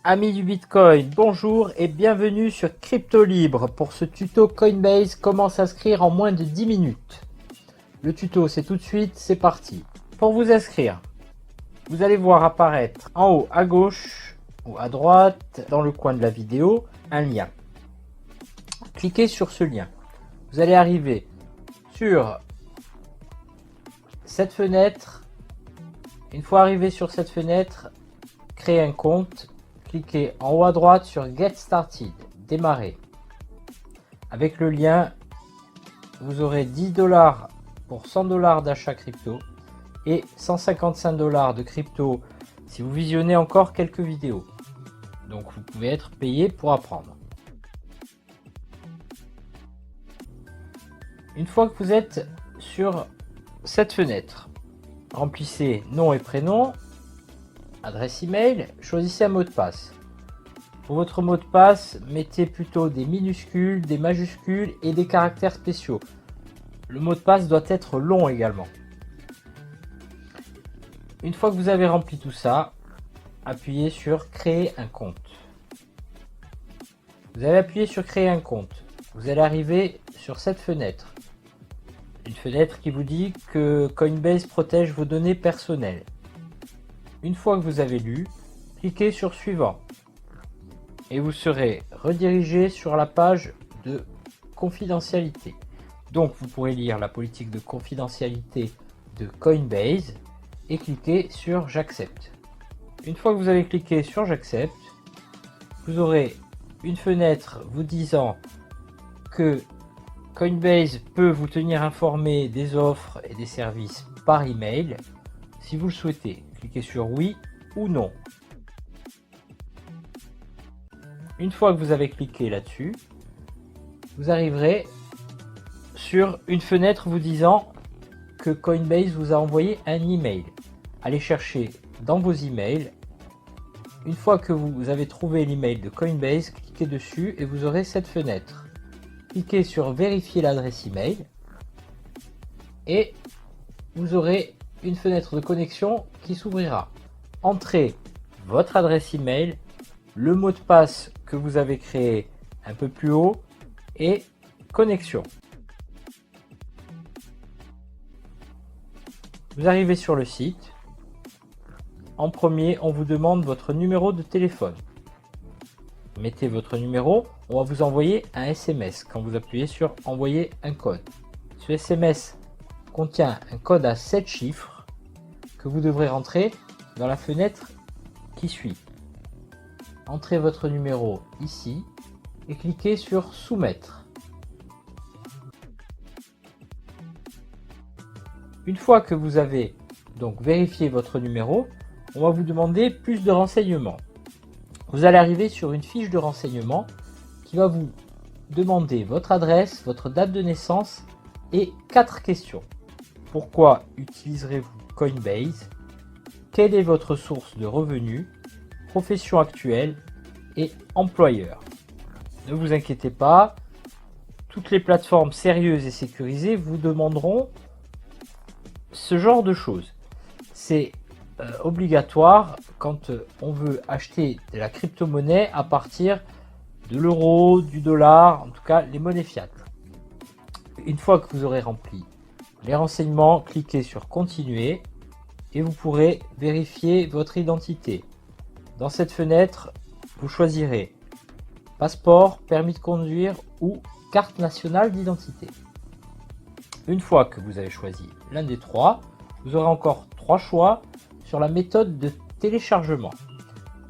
Amis du Bitcoin, bonjour et bienvenue sur Crypto Libre pour ce tuto Coinbase comment s'inscrire en moins de 10 minutes. Le tuto c'est tout de suite, c'est parti. Pour vous inscrire, vous allez voir apparaître en haut à gauche ou à droite dans le coin de la vidéo un lien. Cliquez sur ce lien. Vous allez arriver sur cette fenêtre. Une fois arrivé sur cette fenêtre, créez un compte. Cliquez en haut à droite sur Get Started, démarrer. Avec le lien, vous aurez 10 $ pour 100 $ d'achat crypto et 155 $ de crypto si vous visionnez encore quelques vidéos. Donc vous pouvez être payé pour apprendre. Une fois que vous êtes sur cette fenêtre, remplissez nom et prénom, adresse email, choisissez un mot de passe. Pour votre mot de passe, mettez plutôt des minuscules, des majuscules et des caractères spéciaux. Le mot de passe doit être long également. Une fois que vous avez rempli tout ça, appuyez sur créer un compte. Vous allez appuyer sur créer un compte. Vous allez arriver sur cette fenêtre. Une fenêtre qui vous dit que Coinbase protège vos données personnelles. Une fois que vous avez lu, cliquez sur suivant et vous serez redirigé sur la page de confidentialité. Donc vous pourrez lire la politique de confidentialité de Coinbase et cliquer sur j'accepte. Une fois que vous avez cliqué sur j'accepte, vous aurez une fenêtre vous disant que Coinbase peut vous tenir informé des offres et des services par email. Si vous le souhaitez, cliquez sur oui ou non. Une fois que vous avez cliqué là-dessus, vous arriverez sur une fenêtre vous disant que Coinbase vous a envoyé un email. Allez chercher dans vos emails. Une fois que vous avez trouvé l'email de Coinbase, cliquez dessus et vous aurez cette fenêtre. Cliquez sur vérifier l'adresse email et vous aurez une fenêtre de connexion qui s'ouvrira. Entrez votre adresse email, le mot de passe que vous avez créé un peu plus haut et connexion. Vous arrivez sur le site. En premier, on vous demande votre numéro de téléphone. Mettez votre numéro, on va vous envoyer un SMS quand vous appuyez sur envoyer un code. Ce SMS contient un code à 7 chiffres que vous devrez rentrer dans la fenêtre qui suit. Entrez votre numéro ici et cliquez sur soumettre. Une fois que vous avez donc vérifié votre numéro, on va vous demander plus de renseignements. Vous allez arriver sur une fiche de renseignements qui va vous demander votre adresse, votre date de naissance et 4 questions. Pourquoi utiliserez-vous Coinbase? Quelle est votre source de revenus? Profession actuelle et employeur. Ne vous inquiétez pas, toutes les plateformes sérieuses et sécurisées vous demanderont ce genre de choses. C'est obligatoire quand on veut acheter de la crypto-monnaie à partir de l'euro, du dollar, en tout cas les monnaies fiat. Une fois que vous aurez rempli les renseignements, cliquez sur continuer et vous pourrez vérifier votre identité. Dans cette fenêtre, vous choisirez passeport, permis de conduire ou carte nationale d'identité. Une fois que vous avez choisi l'un des trois, vous aurez encore 3 choix sur la méthode de téléchargement.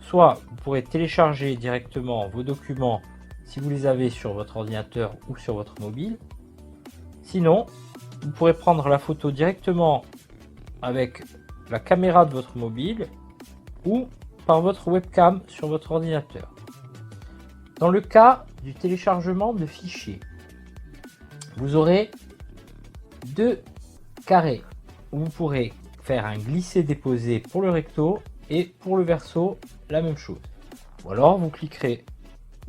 Soit vous pourrez télécharger directement vos documents si vous les avez sur votre ordinateur ou sur votre mobile. Sinon, vous pourrez prendre la photo directement avec la caméra de votre mobile ou par votre webcam sur votre ordinateur. Dans le cas du téléchargement de fichiers, vous aurez 2 carrés où vous pourrez faire un glisser-déposer pour le recto et pour le verso la même chose. Ou alors vous cliquerez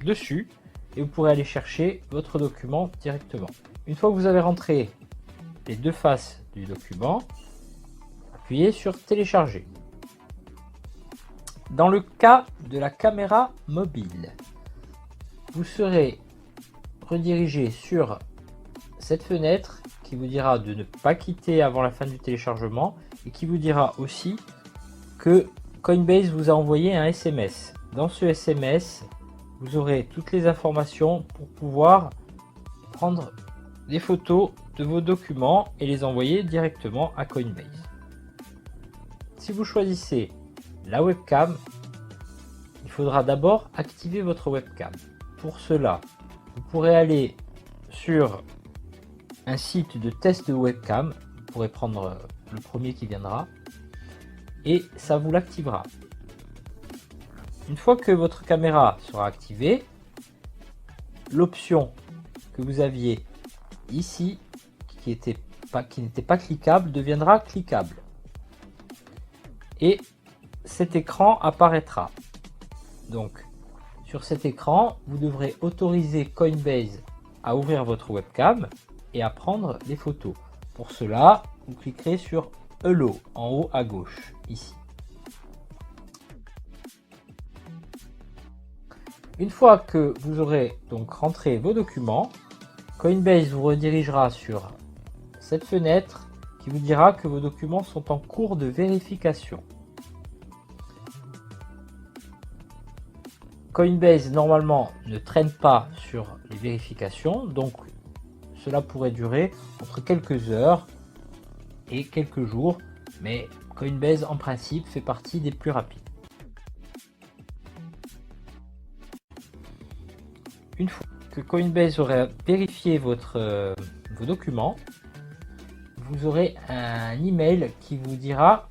dessus et vous pourrez aller chercher votre document directement. Une fois que vous avez rentré les 2 faces du document, appuyez sur télécharger. Dans le cas de la caméra mobile. Vous serez redirigé sur cette fenêtre qui vous dira de ne pas quitter avant la fin du téléchargement et qui vous dira aussi que Coinbase vous a envoyé un SMS. Dans ce SMS, vous aurez toutes les informations pour pouvoir prendre des photos de vos documents et les envoyer directement à Coinbase. Si vous choisissez la webcam, il faudra d'abord activer votre webcam. Pour cela, vous pourrez aller sur un site de test de webcam, vous pourrez prendre le premier qui viendra et ça vous l'activera. Une fois que votre caméra sera activée, l'option que vous aviez ici qui n'était pas cliquable deviendra cliquable et cet écran apparaîtra. Donc sur cet écran, vous devrez autoriser Coinbase à ouvrir votre webcam et à prendre des photos. Pour cela, vous cliquerez sur Hello en haut à gauche, ici. Une fois que vous aurez donc rentré vos documents, Coinbase vous redirigera sur cette fenêtre qui vous dira que vos documents sont en cours de vérification. Coinbase normalement ne traîne pas sur les vérifications, donc cela pourrait durer entre quelques heures et quelques jours, mais Coinbase en principe fait partie des plus rapides. Une fois que Coinbase aura vérifié vos documents, vous aurez un email qui vous dira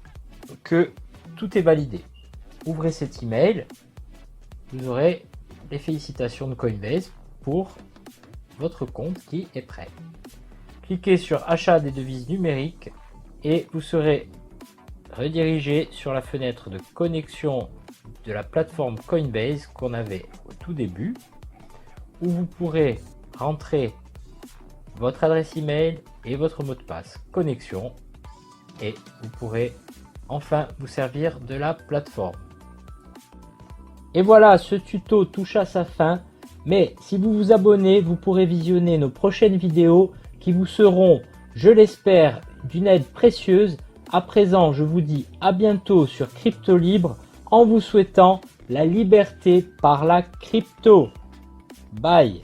que tout est validé. Ouvrez cet email, vous aurez les félicitations de Coinbase pour votre compte qui est prêt. Cliquez sur achat des devises numériques et vous serez redirigé sur la fenêtre de connexion de la plateforme Coinbase qu'on avait au tout début, où vous pourrez rentrer votre adresse email et votre mot de passe connexion et vous pourrez enfin vous servir de la plateforme. Et voilà, ce tuto touche à sa fin, mais si vous vous abonnez, vous pourrez visionner nos prochaines vidéos qui vous seront, je l'espère, d'une aide précieuse. À présent, je vous dis à bientôt sur Crypto Libre en vous souhaitant la liberté par la crypto. Bye.